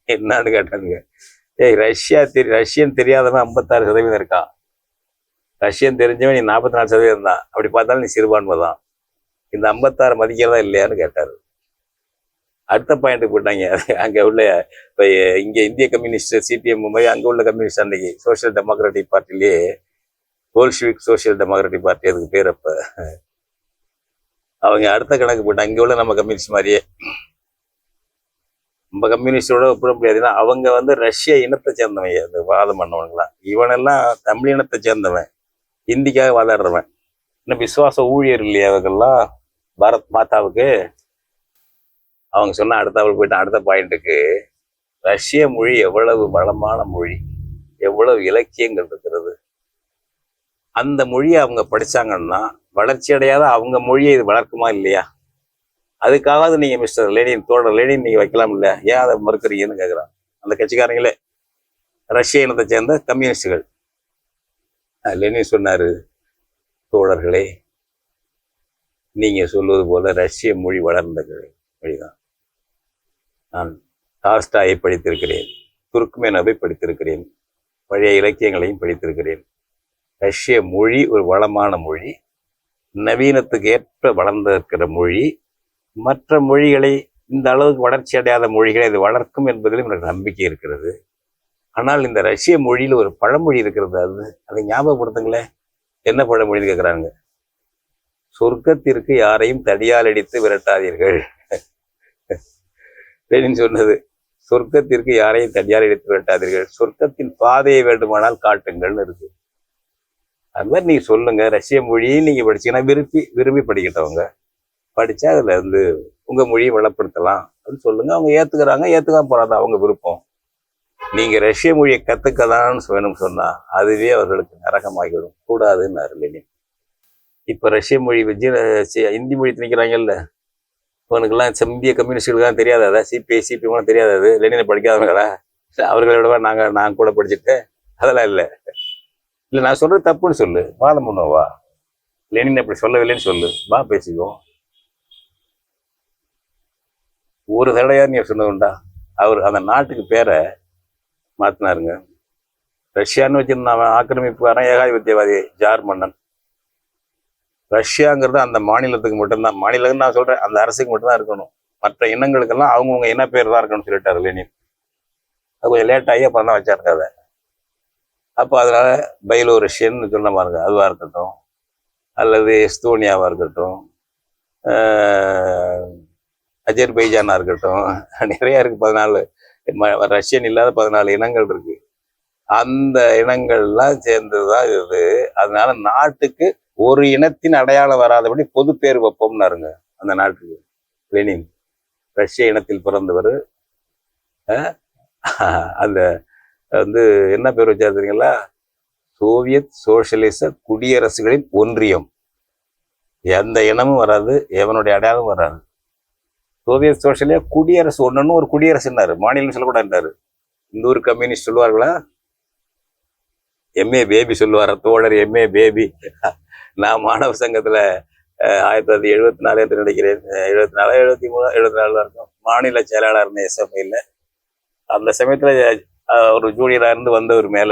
என்னன்னு கேட்டாங்க. ரஷ்யன் தெரியாதவன் 56% இருக்கான், ரஷ்யன் தெரிஞ்சவன் நீ 44% தான். அப்படி பார்த்தாலும் நீ சிறுபான்மை தான். இந்த 56 மதிக்கிறதா இல்லையான்னு கேட்டாரு. அடுத்த பாயிண்ட்டுக்கு போயிட்டாங்க. அங்க உள்ள இப்ப இங்க இந்திய கம்யூனிஸ்ட் சிபிஎம் மாதிரி அங்க உள்ள கம்யூனிஸ்ட் அன்னைக்கு சோசியல் டெமோக்ராட்டிக் பார்ட்டிலேயே போல்ஷிவிக் சோசியல் டெமோக்ராட்டிக் பார்ட்டி அதுக்கு பேர். அப்ப அவங்க அடுத்த கணக்கு போயிட்டாங்க. இங்க உள்ள நம்ம கம்யூனிஸ்ட் மாதிரியே நம்ம கம்யூனிஸ்டோட ஒப்பிட முடியாதுன்னா அவங்க வந்து ரஷ்ய இனத்தை சேர்ந்தவங்க. அந்த வாதம் பண்ணவங்களாம் இவனெல்லாம் தமிழ் இனத்தை சேர்ந்தவன், இந்திக்காக வாதாடுறவன். இன்னும் விசுவாச ஊழியர் இல்லையா அவங்கெல்லாம் பாரத் மாதாவுக்கு. அவங்க சொன்ன அடுத்தவள் போயிட்டு அடுத்த பாயிண்ட்டுக்கு, ரஷ்ய மொழி எவ்வளவு வளமான மொழி, எவ்வளவு இலக்கியங்கள் இருக்கிறது. அந்த மொழியை அவங்க படிச்சாங்கன்னா வளர்ச்சி அடையாத அவங்க மொழியை இது வளர்க்குமா இல்லையா? அதுக்காவது நீங்க மிஸ்டர் லெனின், தோழர் லெனின் நீங்க வைக்கலாம் இல்ல, ஏன் அதை மறுக்கிறீங்கன்னு கேட்குறான் அந்த கட்சிக்காரங்களே, ரஷ்ய இனத்தை சேர்ந்த கம்யூனிஸ்டுகள். லெனின் சொன்னாரு, தோழர்களே நீங்க சொல்வது போல ரஷ்ய மொழி வளர்ந்த மொழிதான். நான் டால்ஸ்டாயை படித்திருக்கிறேன், துர்க்மெனோவை படித்திருக்கிறேன், பழைய இலக்கியங்களையும் படித்திருக்கிறேன். ரஷ்ய மொழி ஒரு வளமான மொழி, நவீனத்துக்கு ஏற்ப வளர்ந்திருக்கிற மொழி. மற்ற மொழிகளை இந்த அளவுக்கு வளர்ச்சி அடையாத மொழிகளை இது வளர்க்கும் என்பதிலும் எனக்கு நம்பிக்கை இருக்கிறது. ஆனால் இந்த ரஷ்ய மொழியில் ஒரு பழமொழி இருக்கிறது, அதை ஞாபகப்படுத்துங்களேன். என்ன பழமொழின்னு கேட்குறாங்க. சொர்க்கத்திற்கு யாரையும் தடியால் அடித்து விரட்டாதீர்கள். சொன்னது, சொர்க்கத்திற்கு யாரையும் தடியால் அடித்து விரட்டாதீர்கள், சொர்க்கத்தின் பாதையை வேண்டுமானால் காட்டுங்கள்னு இருக்கு. அது மாதிரி நீங்க சொல்லுங்க, ரஷ்ய மொழியை நீங்க படிச்சீங்கன்னா விரும்பி படிக்கிட்டவங்க படிச்சா அதுல வந்து உங்க மொழியை வளப்படுத்தலாம் அப்படின்னு சொல்லுங்க. அவங்க ஏத்துக்கிறாங்க, ஏத்துக்காம போறாது அவங்க விருப்பம். நீங்க ரஷ்ய மொழியை கத்துக்கதான்னு வேணும்னு சொன்னா அதுவே அவர்களுக்கு நரகமாகிவிடும். கூடாதுன்னு லெனின். இப்ப ரஷ்ய மொழி ஹிந்தி மொழி திணிக்கிறாங்கல்ல, இவனுக்கெல்லாம் இந்திய கம்யூனிஸ்டுகளுக்கு தெரியாது, அதை சிபிஎம் தெரியாது, அது லெனினை படிக்காதவங்களா? அவர்களை விடவா நான் கூட படிச்சுட்டேன்? அதெல்லாம் இல்லை. இல்லை நான் சொல்றது தப்புன்னு சொல்லு, வாதம் பண்ணுவா. லெனின் அப்படி சொல்லவில்லைன்னு சொல்லு, வா பேசிக்குவோம். ஒரு தடையா நீ சொன்னதுண்டா? அவர் அந்த நாட்டுக்கு பேரை மாத்தினாருங்க. ரஷ்யான்னு வச்சிருந்தான் ஆக்கிரமிப்பு ஏகாதிபத்தியவாதி ஜார் மன்னன். ரஷ்யாங்கிறது அந்த மாநிலத்துக்கு மட்டும்தான், மாநிலம்னு நான் சொல்றேன், அந்த அரசுக்கு மட்டும்தான் இருக்கணும். மற்ற இனங்களுக்கெல்லாம் அவங்கவுங்க இன பேர் தான் இருக்கணும்னு சொல்லிட்டாரு லெனின். அது கொஞ்சம் லேட் ஆகி அப்புறம் தான் வச்சாருங்க அதை. அப்போ அதனால பைலோரஷியன்னு சொன்ன பாருங்க, அதுவா இருக்கட்டும், அல்லது எஸ்தோனியாவா இருக்கட்டும், அஜர்பைஜானா இருக்கட்டும், நிறைய இருக்கு. 14 ரஷ்யன் இல்லாத 14 இனங்கள் இருக்கு. அந்த இனங்கள்லாம் சேர்ந்துதான் இது. அதனால நாட்டுக்கு ஒரு இனத்தின் அடையாளம் வராதபடி பொது பேர் வைப்போம்னாருங்க அந்த நாட்டுக்கு லெனின். ரஷ்ய இனத்தில் பிறந்தவர். அந்த வந்து என்ன பேர் வச்சா தெரியுங்களா? சோவியத் சோசியலிச குடியரசுகளின் ஒன்றியம். எந்த இனமும் வராது, எவனுடைய அடையாளமும் வராது. சோவியத் சோசியலிச குடியரசு ஒண்ணுன்னு ஒரு குடியரசுன்னாரு, மாநிலம் சொல்லக்கூடாதுன்றாரு. இந்த ஊர் கம்யூனிஸ்ட் சொல்லுவார்களா? எம்ஏ பேபி சொல்லுவார தோழர், எம்ஏ பேபி. நான் மாணவ சங்கத்துல 1974 என்று நினைக்கிறேன், 74 73 74 இருக்கும், மாநில செயலாளர் இருந்த எஸ்எஃப்ஐல. அந்த சமயத்துல ஒரு ஜூனியரா இருந்து வந்தவர் மேல,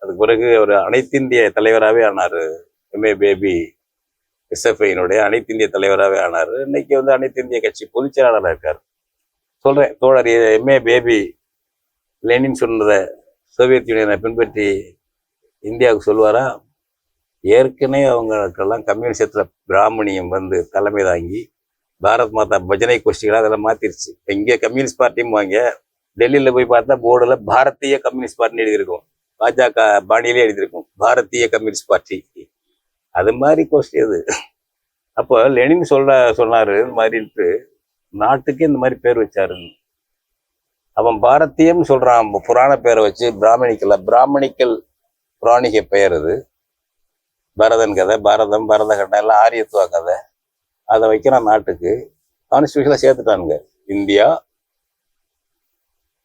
அதுக்கு பிறகு ஒரு அனைத்திந்திய தலைவராகவே ஆனாரு. எம்ஏ பேபி எஸ்எஃப்ஐனுடைய அனைத்திந்திய தலைவராகவே ஆனாரு. இன்னைக்கு வந்து அனைத்திந்திய கட்சி பொதுச் செயலாளராக இருக்காரு. சொல்றேன் தோழர், எம்ஏ பேபி லெனின் சொன்னத சோவியத் யூனியனை பின்பற்றி இந்தியாவுக்கு சொல்லுவாரா? ஏற்கனவே அவங்களுக்கெல்லாம் கம்யூனிசத்துல பிராமணியம் வந்து தலைமை தாங்கி பாரத் மாதா பஜனை கோஷ்டிகளா அதெல்லாம் மாத்திருச்சு. இங்கே கம்யூனிஸ்ட் பார்ட்டியும் வாங்க, டெல்லியில போய் பார்த்தா போர்டுல பாரதிய கம்யூனிஸ்ட் பார்ட்டின்னு எழுதியிருக்கும். பாஜக பாணியிலே எழுதியிருக்கும் பாரதிய கம்யூனிஸ்ட் பார்ட்டி. அது மாதிரி கோஷ்டி அது. அப்போ லெனின் சொன்னாரு இந்த மாதிரின்ட்டு நாட்டுக்கு இந்த மாதிரி பேர் வச்சாருன்னு. அவன் பாரதியம் சொல்றான் புராண பேரை வச்சு, பிராமணிக்கல் புராணிக பெயர் அது. பரதன் கதை, பரதகண்டம் எல்லாம் ஆரியத்துவ கதை. அதை வைக்கிறான் நாட்டுக்கு. கான்ஸ்டியூஷன்ல சேர்த்துட்டானுங்க, இந்தியா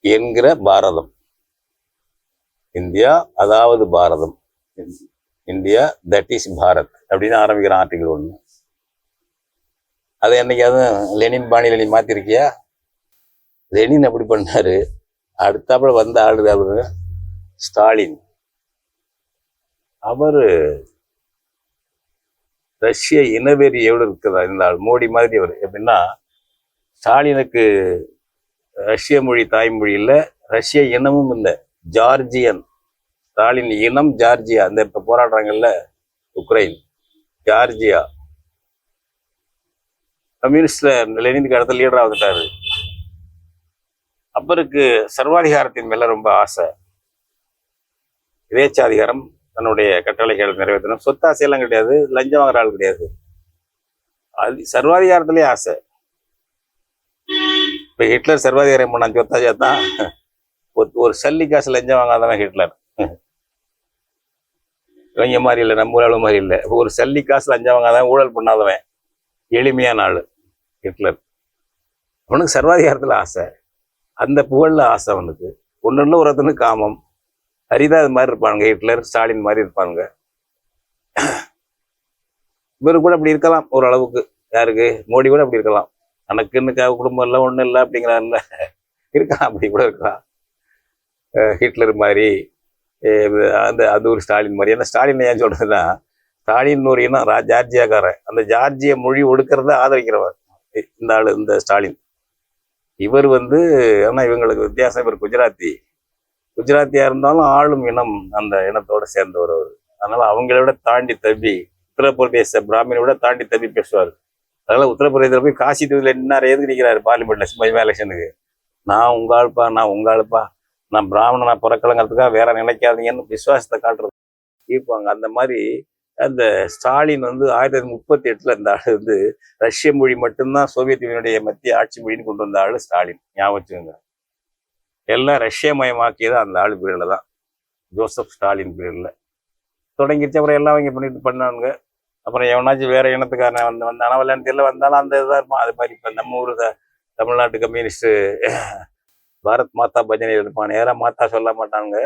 என்கிற பாரதம். இந்தியா அதாவது பாரதம், இந்தியா தட் இஸ் பாரத் அப்படின்னு ஆரம்பிக்கிறான் ஆர்டிகல் 1. அதை என்னைக்காவது லெனின் பாணியில நீ மாத்திருக்கியா? லெனின் அப்படி பண்ணாரு. அடுத்தாப்புல வந்த ஆளு அவரு ஸ்டாலின். அவரு ரஷ்ய இனவெறி எவ்வளவு இருக்குதா இந்த ஆள், மோடி மாதிரி. அவர் எப்படின்னா, ஸ்டாலினுக்கு ரஷ்ய மொழி தாய்மொழி இல்லை, ரஷ்ய இனமும் இல்லை, ஜார்ஜியன். ஸ்டாலின் இனம் ஜார்ஜியா. இந்த இப்ப போராடுறாங்கல்ல உக்ரைன், ஜார்ஜியா. கம்யூனிஸ்ட்ல லெனினுக்கு அடுத்த லீடரா வந்துட்டாரு. அவருக்கு சர்வாதிகாரத்தின் மேல ரொம்ப ஆசை, இதேச்சாதிகாரம், தன்னுடைய கட்டளைகள் நிறைவேற்றணும். சொத்தாசையெல்லாம் கிடையாது, லஞ்சம் வாங்குற ஆள் கிடையாது, அது சர்வாதிகாரத்திலே ஆசை. இப்ப ஹிட்லர் சர்வாதிகாரம் பண்ணான், சொத்தாசியா தான். ஒரு சல்லி காசு லஞ்சம் வாங்காதவன் ஹிட்லர். இவங்க மாதிரி இல்லை, நம்ம ஊழல் மாதிரி இல்லை. ஒரு சல்லி காசு லஞ்சம் வாங்காதவன், ஊழல் பண்ணாதவன், எளிமையான ஆளு ஹிட்லர். அவனுக்கு சர்வாதிகாரத்துல ஆசை, அந்த புகழ்ல ஆசை அவனுக்கு. ஒன்றுல ஒருத்தனுக்கு காமம். ஹரிதா இது மாதிரி இருப்பானுங்க, ஹிட்லர் ஸ்டாலின் மாதிரி இருப்பானுங்க. இவரு கூட அப்படி இருக்கலாம் ஓரளவுக்கு. யாருக்கு? மோடி கூட அப்படி இருக்கலாம். எனக்குன்னு குடும்பம் இல்லை, ஒன்றும் இல்லை அப்படிங்கிறாருல, இருக்கலாம், அப்படி கூட இருக்கலாம். ஹிட்லர் மாதிரி, அது ஒரு ஸ்டாலின் மாதிரி. ஏன்னா ஸ்டாலின் ஏன் சொல்றதுன்னா, ஸ்டாலின் ஒரு இனம் ஜார்ஜியாக்காரன். அந்த ஜார்ஜிய மொழி ஒடுக்கிறத ஆதரிக்கிறவர் இந்த ஆளு, இந்த ஸ்டாலின். இவர் ஆனா இவங்களுக்கு வித்தியாசம். இவர் குஜராத்தியா இருந்தாலும் ஆளும் இனம் அந்த இனத்தோட சேர்ந்தவர் அவர். அதனால அவங்கள விட தாண்டி தப்பி, உத்தரப்பிரதேச பிராமினை விட தாண்டி தப்பி பேசுவார். அதனால உத்தரப்பிரதேசத்தில் போய் காசி தொகுதியில் என்ன எதுக்கு நிற்கிறாரு பார்லிமெண்ட்ல சும்மா எலெக்ஷனுக்கு? நான் உங்க ஆளுப்பா, நான் பிராமணனா பிறக்கலங்கிறதுக்காக வேற நினைக்காதீங்கன்னு விசுவாசத்தை காட்டுறது இருப்பாங்க. அந்த மாதிரி அந்த ஸ்டாலின் 1938 இந்த ஆளு ரஷ்ய மொழி மட்டும்தான் சோவியத் யூனியனுடைய மத்திய ஆட்சி மொழின்னு கொண்டு வந்த ஆளு ஸ்டாலின். ஞாபகம் வச்சுக்கோங்க. எல்லாம் ரஷ்ய மயமாக்கியது அந்த ஆளு பீரியட்ல தான், ஜோசப் ஸ்டாலின் பீரியட்ல தொடங்கிடுச்சு. அப்புறம் எல்லாம் அவங்க பண்ணானுங்க. அப்புறம் எவனாச்சும் வேற இனத்துக்காரன் வந்தானா விளையாண்டு தெரியல, வந்தாலும் அந்த இதாக இருப்பான். அது மாதிரி இப்போ நம்ம ஊர் தமிழ்நாட்டு கம்யூனிஸ்ட் பாரத் மாதா பஜனையில் இருப்பான். நேராக மாதா சொல்ல மாட்டாங்க,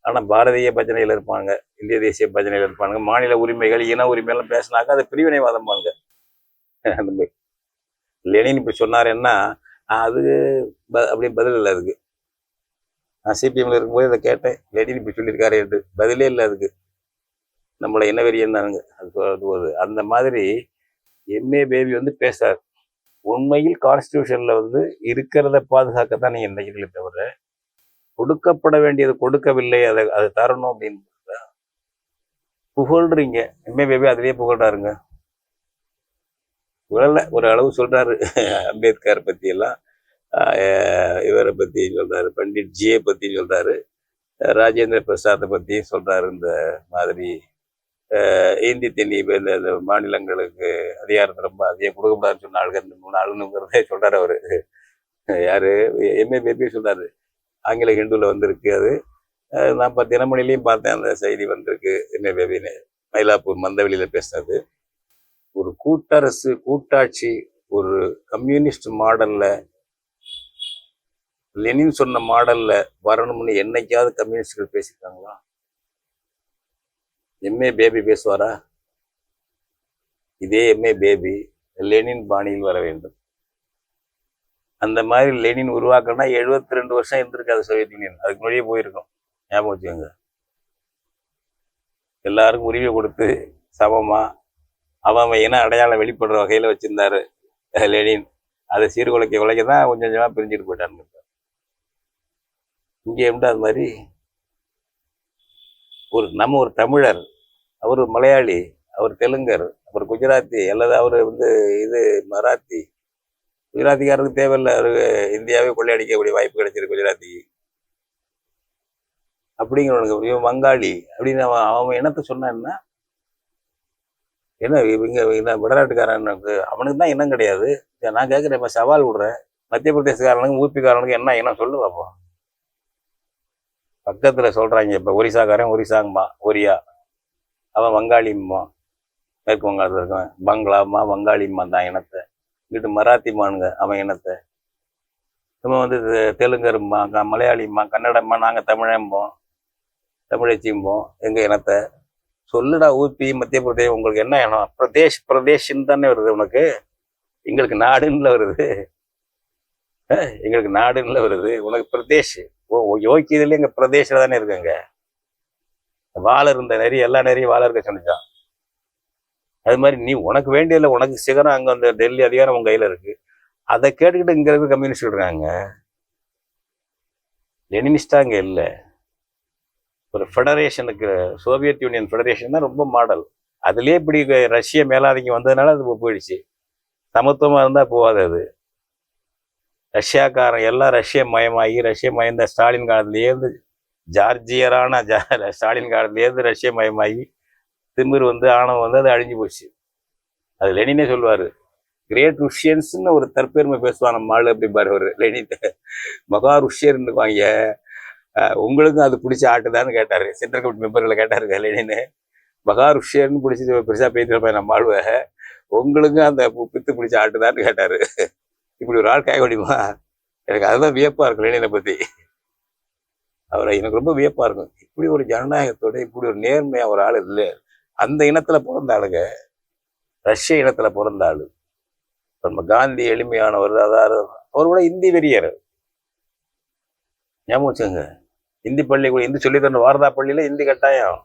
ஆனா பாரதிய பஜனையில் இருப்பாங்க, இந்திய தேசிய பஜனையில் இருப்பாங்க. மாநில உரிமைகள், இன உரிமைகள்லாம் பேசினாக்க அது பிரிவினைவாதம் பாங்க. லெனின் இப்ப சொன்னாருன்னா அது அப்படியே பதில் இல்லை அதுக்கு. நான் சிபிஎம்ல இருக்கும்போது இதை கேட்டேன், லெனின் இப்படி சொல்லியிருக்காரு, பதிலே இல்லை அதுக்கு. நம்மளை இனவெறியன் தானுங்க அது. அந்த மாதிரி எம்ஏ பேபி பேசாரு. உண்மையில் கான்ஸ்டியூஷன்ல இருக்கிறத பாதுகாக்கத்தான் நீங்க நினைக்கிறீங்களே தவிர, கொடுக்கப்பட வேண்டியது கொடுக்கவில்லை, அதை தரணும் அப்படின்னு புகழ்றீங்க. எம்ஏ பேபி அதுலயே புகழ்றாருங்க. புகழல ஒரு அளவு சொல்றாரு. அம்பேத்கர் பத்தி எல்லாம், இவரை பத்தி சொல்றாரு, பண்டிட் ஜியை பத்தி சொல்றாரு, ராஜேந்திர பிரசாத்தை பத்தியும் சொல்றாரு. இந்த மாதிரி இந்தி தென்னி இந்த மாநிலங்களுக்கு அதிகாரத்தை ரொம்ப அதிகம் கொடுக்கக்கூடாதுன்னு சொன்ன ஆளுங்க 3 ஆளுங்கிறதே சொல்றாரு அவரு. யாரு? எம்ஏ பேபி சொல்றாரு. ஆங்கில ஹிந்துல வந்திருக்கு அது. நான் இப்போ தினமணிலையும் பார்த்தேன் அந்த செய்தி வந்திருக்கு. எம்ஏ பேபின்னு மயிலாப்பூர் மந்தவெளியில பேசுனது. ஒரு கூட்டரசு, கூட்டாட்சி, ஒரு கம்யூனிஸ்ட் மாடல்ல, லெனின் சொன்ன மாடல்ல வரணும்னு என்னைக்காவது கம்யூனிஸ்டுகள் பேசியிருக்காங்களா? MA baby பேசுவாரா? இதே எம்ஏ பேபி லெனின் பாணியில் வர வேண்டும். அந்த மாதிரி லெனின் உருவாக்கணும்னா 72 வருஷம் இருந்திருக்காது சோவியத் யூனியன். அதுக்கு முன்னாடியே போயிருக்கும். ஞாபகம் வச்சுக்கோங்க. எல்லாருக்கும் உரிமை கொடுத்து சமமா அவன் இன அடையாளம் வெளிப்படுற வகையில வச்சிருந்தாரு லெனின். அதை சீர்குலைக்க தான் கொஞ்சம் கொஞ்சமா பிரிஞ்சுட்டு போயிட்டாங்க. இங்கே எப்படி அது மாதிரி நம்ம ஒரு தமிழர், அவர் மலையாளி, அவர் தெலுங்கர், அவர் குஜராத்தி, அல்லது அவர் இது மராத்தி, குஜராத்திக்காரருக்கு தேவையில்லை, அவருக்கு இந்தியாவே கொள்ளையடிக்கக்கூடிய வாய்ப்பு கிடைச்சிருக்கு குஜராத்திக்கு அப்படிங்கிறவனுக்கு. இவன் வங்காளி அப்படின்னு அவன் இனத்தை சொன்னான்னா என்ன இவங்க என்ன வடநாட்டுக்காரனுக்கு அவனுக்கு தான் இனம் கிடையாது. நான் கேட்குறேன், இப்போ சவால் விடுறேன், மத்திய பிரதேசக்காரனுக்கு ஊபிக்காரனுக்கு என்ன இனம் சொல்லு பார்ப்போம். பக்கத்தில் சொல்கிறாங்க, இப்போ ஒரிசாக்காரன் ஒரிசாங்கம்மா, ஒரியா, அவன் வங்காளிம்மா, மேற்கு வங்காளத்தில் இருக்கான், பங்களாம்மா வங்காளிம்மா தான் இனத்தை. இங்கிட்டு மராத்திமானுங்க அவன் இனத்தை. நம்ம வந்து தெலுங்கரும்மா, மலையாளிம்மா, கன்னடம்மா, நாங்கள் தமிழம்போம், தமிழச்சிம்போம் எங்கள் இனத்தை. சொல்லுடா, ஊபி மத்திய பிரதேசம் உங்களுக்கு என்ன இனம்? பிரதேஷ்ன்னு தானே வருது உனக்கு. எங்களுக்கு நாடுன்னு வருது, எங்களுக்கு நாடுன்னு வருது, உனக்கு பிரதேஷ். யோக்கியதுல எங்க பிரதேசில தானே இருக்குங்க. வாழ இருந்த நெறி எல்லா நெறியும் வாழ இருக்க சொன்னான். அது மாதிரி நீ உனக்கு வேண்டியதில்லை, உனக்கு சிகரம் அங்க அந்த டெல்லி அதிகாரம் உங்க கையில இருக்கு. அதை கேட்டுக்கிட்டு இங்க இருக்க கம்யூனிஸ்ட் இருக்காங்க. லெனினிஸ்டா இங்க இல்லை. ஒரு ஃபெடரேஷனுக்கு, சோவியத் யூனியன் ஃபெடரேஷன் தான் ரொம்ப மாடல். அதுலயே இப்படி ரஷ்ய மேலாதிக்கம் வந்ததுனால அது போயிடுச்சு. சமத்துவமா இருந்தா போகாது. அது ரஷ்யாக்காரன் எல்லாம் ரஷ்ய மயமாகி, ரஷ்ய மயந்த ஸ்டாலின் காலத்திலேருந்து ஜார்ஜியரான ஸ்டாலின் காலத்திலேருந்து ரஷ்ய மயமாகி திமிர் வந்து ஆணவம் வந்து அது அழிஞ்சு போச்சு. அது லெனினே சொல்லுவாரு, கிரேட் ருஷ்யன்ஸ்ன்னு ஒரு தற்பெருமை பேசுவான் நம்ம ஆளு. அப்படி பாரு ஒரு லெனின் மகா ருஷ்யர்னு வாங்க, உங்களுக்கும் அது பிடிச்ச ஆட்டுதான்னு கேட்டாரு. சென்ட்ரல் கமிட்டி மெம்பர்களை கேட்டாரு லெனின்னு. மகா ருஷ்யர்னு பிடிச்சி பெருசா பேசிருப்பேன் நம்ம ஆளுவ, உங்களுக்கும் அந்த பித்து பிடிச்ச ஆட்டுதான்னு கேட்டாரு. இப்படி ஒரு ஆள் கேட்க முடியுமா? எனக்கு அதுதான் வியப்பா இருக்கும் லெனினை பத்தி. அவரை எனக்கு ரொம்ப வியப்பா இருக்கும். இப்படி ஒரு ஜனநாயகத்தோட இப்படி ஒரு நேர்மையா ஒரு ஆள் இல்லை. அந்த இனத்துல பிறந்த ஆளுங்க, ரஷ்ய இனத்துல பிறந்த ஆளு. நம்ம காந்தி எளிமையானவர், அதாவது அவர் கூட இந்தி வெறியர். ஞாபகம் வச்சுங்க, இந்தி பள்ளி கூட இந்தி சொல்லி தரணும். வாரதா பள்ளியில இந்தி கட்டாயம்.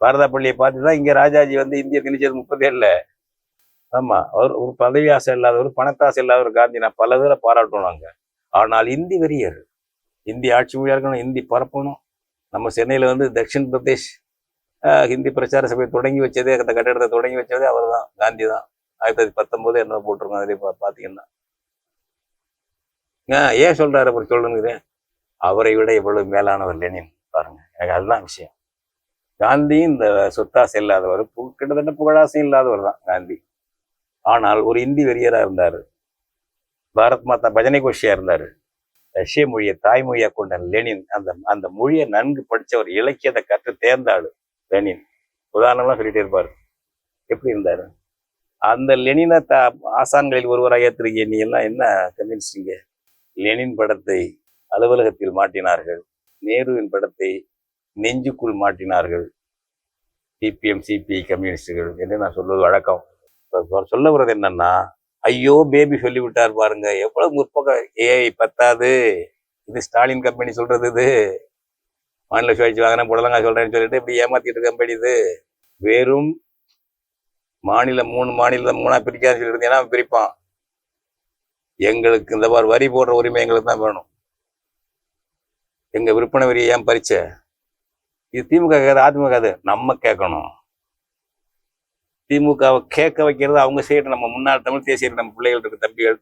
வாரதா பள்ளியை பார்த்துதான் இங்க ராஜாஜி வந்து இந்திய திணிச்சது 37. ஆமா, அவர் ஒரு பதவி ஆசை இல்லாதவர், பணத்தாசை இல்லாதவர் காந்தி. நான் பல பேரை பாராட்டணும்னாங்க. ஆனால் இந்தி வெறியர். இந்தி ஆட்சி மொழியா இருக்கணும், இந்தி பரப்பணும். நம்ம சென்னையில வந்து தக்ஷின் பிரதேஷ் ஹிந்தி பிரச்சார சபையை தொடங்கி வச்சதே, அந்த கட்டிடத்தை தொடங்கி வச்சதே அவர் தான், காந்தி தான். 1919 என்ன போட்டிருக்கோம் அதிலே பார்த்தீங்கன்னா. ஏன் சொல்றாரு அப்படி சொல்லுங்கிறேன்? அவரை விட எவ்வளவு மேலானவர் லெனின் பாருங்க. எனக்கு அதுதான் விஷயம். காந்தியும் இந்த சொத்தாசை இல்லாதவர், கிட்டத்தட்ட புகழாசையும் இல்லாதவர் தான் காந்தி. ஆனால் ஒரு இந்தி வெறியரா இருந்தாரு. பாரத் மாதா பஜனை கோஷியா இருந்தாரு. ரஷ்ய மொழியை தாய்மொழியா கொண்ட லெனின் அந்த மொழியை நன்கு படிச்ச ஒரு இலக்கியத்தை கற்று தேர்ந்தாள் லெனின். உதாரணம்லாம் சொல்லிட்டே இருப்பாரு. எப்படி இருந்தாரு அந்த லெனினை ஆசான்களில் ஒருவராக ஏற்றிருக்கீங்க நீ எல்லாம். என்ன கம்யூனிஸ்டுங்க? லெனின் படத்தை அலுவலகத்தில் மாட்டினார்கள், நேருவின் படத்தை நெஞ்சுக்குள் மாட்டினார்கள் சிபிஎம் சிபிஐ கம்யூனிஸ்டுகள் என்று நான் சொல்வது வழக்கம். சொல்ல வர்றது என்னன்னா, ஐயோ பேபி சொல்லிவிட்டார் பாருங்க, எவ்வளவு முற்பக்கம். ஏஐ பத்தாது, இது ஸ்டாலின் கம்பெனி சொல்றது. இது மாநில சுழற்சி வாங்கின புடலங்காய் சொல்றேன்னு சொல்லிட்டு இப்படி ஏமாத்திட்டு கம்பெனி இது. வெறும் மாநிலம் 3 மாநிலம் 3ஆ பிரிக்காதுன்னு சொல்லிட்டு ஏன்னா பிரிப்பான். எங்களுக்கு இந்த மாதிரி வரி போடுற உரிமை எங்களுக்கு தான் வேணும். எங்க விற்பனை வரியை ஏன் பறிச்ச? இது திமுக கேட்காது, அதிமுக அது நம்ம கேட்கணும். திமுகவை கேட்க வைக்கிறது அவங்க செய்யணும். நம்ம முன்னாள் தமிழ் தேசியர்கள், நம்ம பிள்ளைகள் இருக்கு, தம்பிகள்,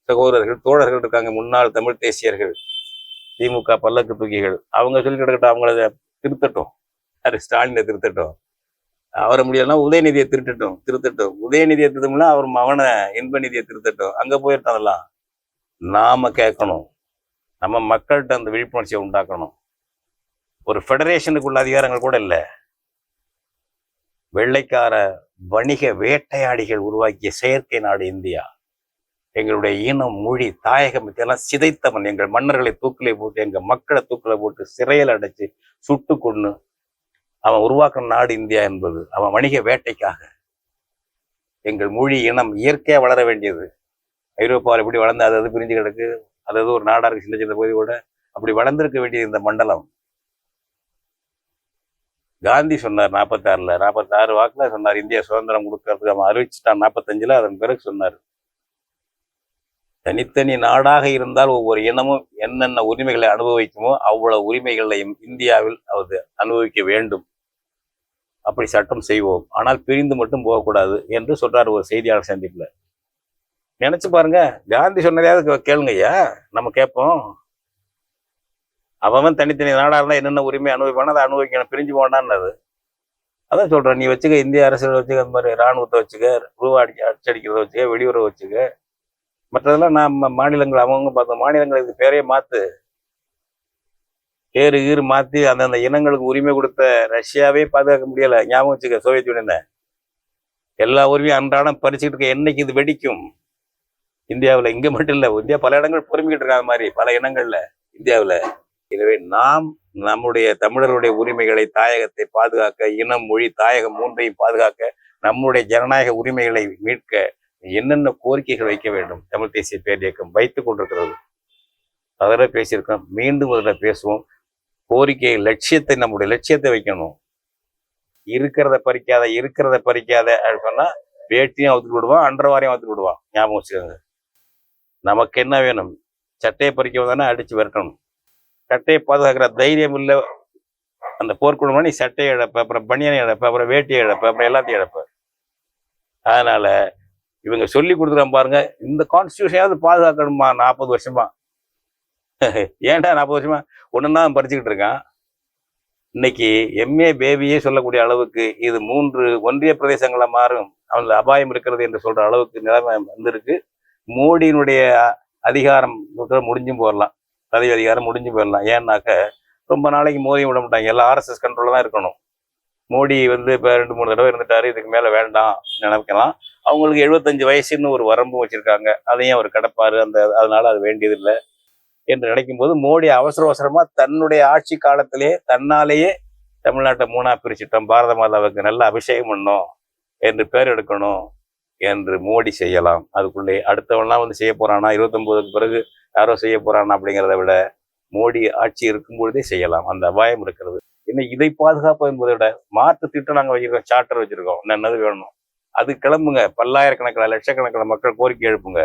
சகோதரர்கள், தோழர்கள் இருக்காங்க, முன்னாள் தமிழ் தேசியர்கள், திமுக பல்லக்கு தூக்கிகள். அவங்க சொல்லி கிடக்கட்டும், அவங்கள திருத்தட்டும். யாரு? ஸ்டாலினை திருத்தட்டும். அவரை முடியலன்னா உதயநிதியை திருத்தட்டும். உதயநிதியை திருத்தம்னா அவர் மகனை இன்பநிதியை திருத்தட்டும். அங்க போயிட்டோம். அதெல்லாம் நாம கேட்கணும். நம்ம மக்கள்கிட்ட அந்த விழிப்புணர்ச்சியை உண்டாக்கணும். ஒரு ஃபெடரேஷனுக்குள்ள அதிகாரங்கள் கூட இல்லை. வெள்ளைக்கார வணிக வேட்டையாடிகள் உருவாக்கிய செயற்கை நாடு இந்தியா. எங்களுடைய இனம், மொழி, தாயகம் இதெல்லாம் சிதைத்தவன். எங்கள் மன்னர்களை தூக்கிலே போட்டு, எங்க மக்களை தூக்கில போட்டு சிறையில் அடைச்சு சுட்டு கொண்டு அவன் உருவாக்கின நாடு இந்தியா என்பது. அவன் வணிக வேட்டைக்காக. எங்கள் மொழி, இனம் இயற்கையா வளர வேண்டியது. ஐரோப்பாவில் எப்படி வளர்ந்து அது பிரிஞ்சு கிடக்கு, அதாவது ஒரு நாடா இருக்கு சின்ன சின்ன பகுதி கூட. அப்படி வளர்ந்திருக்க வேண்டியது இந்த மண்டலம். காந்தி சொன்னார் 46 வாக்குல சொன்னார், இந்தியா சுதந்திரம் கொடுக்கறதுக்கு அவன் அறிவிச்சுட்டான் 45. அதன் பிறகு சொன்னார், தனித்தனி நாடாக இருந்தால் ஒவ்வொரு இனமும் என்னென்ன உரிமைகளை அனுபவிக்குமோ அவ்வளவு உரிமைகளையும் இந்தியாவில் அது அனுபவிக்க வேண்டும். அப்படி சட்டம் செய்வோம், ஆனால் பிரிந்து மட்டும் போகக்கூடாது என்று சொல்றாரு ஒரு செய்தியாளர் சந்திப்புல. நினைச்சு பாருங்க. காந்தி சொன்னதையாவது கேளுங்க ஐயா, நம்ம கேட்போம். அவன் தனித்தனி நாடா இருந்தா என்னென்ன உரிமை அனுபவிப்பானோ அதை அனுபவிக்கணும், பிரிஞ்சு போனான்னு. அதான் சொல்றேன், நீ வச்சுக்க இந்திய அரசியல் வச்சுக்க, அந்த மாதிரி ராணுவத்தை வச்சுக்க, ரூபா அடிச்சடிக்கிறத வச்சுக்க, வெளியுறவு வச்சுக்க, மற்றதெல்லாம் நம்ம மாநிலங்கள் அவங்க பார்த்த மாநிலங்களுக்கு பேரையே மாத்து, பேரு ஈறு மாத்தி அந்தந்த இனங்களுக்கு உரிமை கொடுத்த ரஷ்யாவே பாதுகாக்க முடியல. ஞாபகம் வச்சுக்க, சோவியத் யூனியனை எல்லா உரிமையும் அன்றாடம் பறிச்சுட்டு இருக்க. என்னைக்கு இது வெடிக்கும்? இந்தியாவில் இங்க மட்டும் இல்ல, இந்தியா பல இடங்கள் பொறுமிக்கிட்டு இருக்காங்க மாதிரி பல இனங்கள்ல இந்தியாவில். எனவே நாம் நம்முடைய தமிழருடைய உரிமைகளை, தாயகத்தை பாதுகாக்க, இனம், மொழி, தாயகம் மூன்றையும் பாதுகாக்க, நம்முடைய ஜனநாயக உரிமைகளை மீட்க என்னென்ன கோரிக்கைகள் வைக்க வேண்டும் தமிழ் தேசிய பேரியக்கம் வைத்துக் கொண்டிருக்கிறது. அதில் பேசியிருக்கோம், மீண்டும் அதில் பேசுவோம். கோரிக்கை லட்சியத்தை, நம்முடைய லட்சியத்தை வைக்கணும். இருக்கிறத பறிக்காத அப்படின்னு சொன்னா வேட்டியும் அவுத்துட்டு விடுவான், அன்றவாரையும் அவுத்துட்டு விடுவான். ஞாபகம் வச்சுக்கோங்க. நமக்கு என்ன வேணும்? சட்டையை பறிக்க வந்தானே அடிச்சு விரட்டணும். சட்டையை பாதுகாக்கிற தைரியம் இல்லை அந்த போர்க்குழுமா, நீ சட்டையை இழப்ப, அப்புறம் பனியனை இழப்ப, அப்புறம் வேட்டியை இழப்ப, அப்புறம் எல்லாத்தையும் இழப்ப. அதனால இவங்க சொல்லி கொடுக்குறான் பாருங்க, இந்த கான்ஸ்டியூஷனாவது பாதுகாக்கணுமா 40 வருஷமா. ஏன்டா 40 வருஷமா ஒன்றுன்னா பறிச்சுக்கிட்டு இருக்கான். இன்னைக்கு எம்ஏ பேபியே சொல்லக்கூடிய அளவுக்கு இது 3 ஒன்றிய பிரதேசங்களை மாறும், அவங்கள அபாயம் இருக்கிறது என்று சொல்ற அளவுக்கு நிலைமை வந்திருக்கு. மோடியினுடைய அதிகாரம் முடிஞ்சும் போயிடலாம், பதவி அதிகாரம் முடிஞ்சு போயிடலாம். ஏன்னாக்க ரொம்ப நாளைக்கு மோதி விட மாட்டாங்க, எல்லாம் ஆர்எஸ்எஸ் கண்ட்ரோல தான் இருக்கணும். மோடி இப்போ 2-3 தடவை இருந்துட்டாரு, இதுக்கு மேலே வேண்டாம் நினைக்கலாம். அவங்களுக்கு 75 வயசுன்னு ஒரு வரம்பு வச்சிருக்காங்க, அதையும் அவர் கிடப்பாரு, அதனால அது வேண்டியதில்லை என்று நினைக்கும் போது மோடி அவசரமா தன்னுடைய ஆட்சி காலத்திலே தன்னாலேயே தமிழ்நாட்டை 3ஆ பிரிச்சுட்டோம், பாரத மாதாவுக்கு நல்ல அபிஷேகம் பண்ணோம் என்று பேர் எடுக்கணும் என்று மோடி செய்யலாம். அதுக்குள்ளே அடுத்தவன்லாம் செய்ய போறானா, 29க்கு பிறகு யாரோ செய்ய போறானா அப்படிங்கிறத விட மோடி ஆட்சி இருக்கும் பொழுதே செய்யலாம். அந்த அபாயம் இருக்கிறது. இன்னும் இதை பாதுகாப்பு என்பதை விட மாற்று திட்டம் நாங்கள் வச்சிருக்கோம், சார்ட்டர் வச்சிருக்கோம், என்னது வேணும் அது கிளம்புங்க. பல்லாயிரக்கணக்கில் லட்சக்கணக்கில் மக்கள் கோரிக்கை எழுப்புங்க.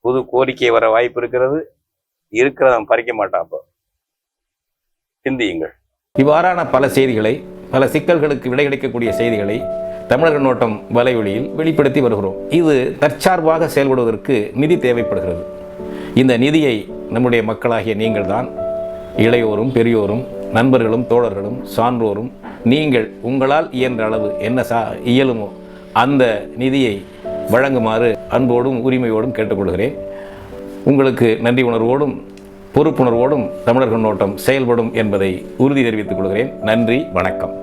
புது கோரிக்கை வர வாய்ப்பு இருக்கிறது. இருக்கிறத பறிக்க மாட்டான். அப்போ சிந்தியுங்கள். இவ்வாறான பல செய்திகளை, பல சிக்கல்களுக்கு விடை கிடைக்கக்கூடிய செய்திகளை தமிழர் கண்ணோட்டம் வலைவெளியில் வெளிப்படுத்தி வருகிறோம். இது தற்சார்பாக செயல்படுவதற்கு நிதி தேவைப்படுகிறது. இந்த நிதியை நம்முடைய மக்களாகிய நீங்கள் தான், இளையோரும் பெரியோரும் நண்பர்களும் தோழர்களும் சான்றோரும், நீங்கள் உங்களால் இயன்ற அளவு என்ன இயலுமோ அந்த நிதியை வழங்குமாறு அன்போடும் உரிமையோடும் கேட்டுக்கொள்கிறேன். உங்களுக்கு நன்றி உணர்வோடும் பொறுப்புணர்வோடும் தமிழர் கண்ணோட்டம் செயல்படும் என்பதை உறுதி தெரிவித்துக் கொள்கிறேன். நன்றி, வணக்கம்.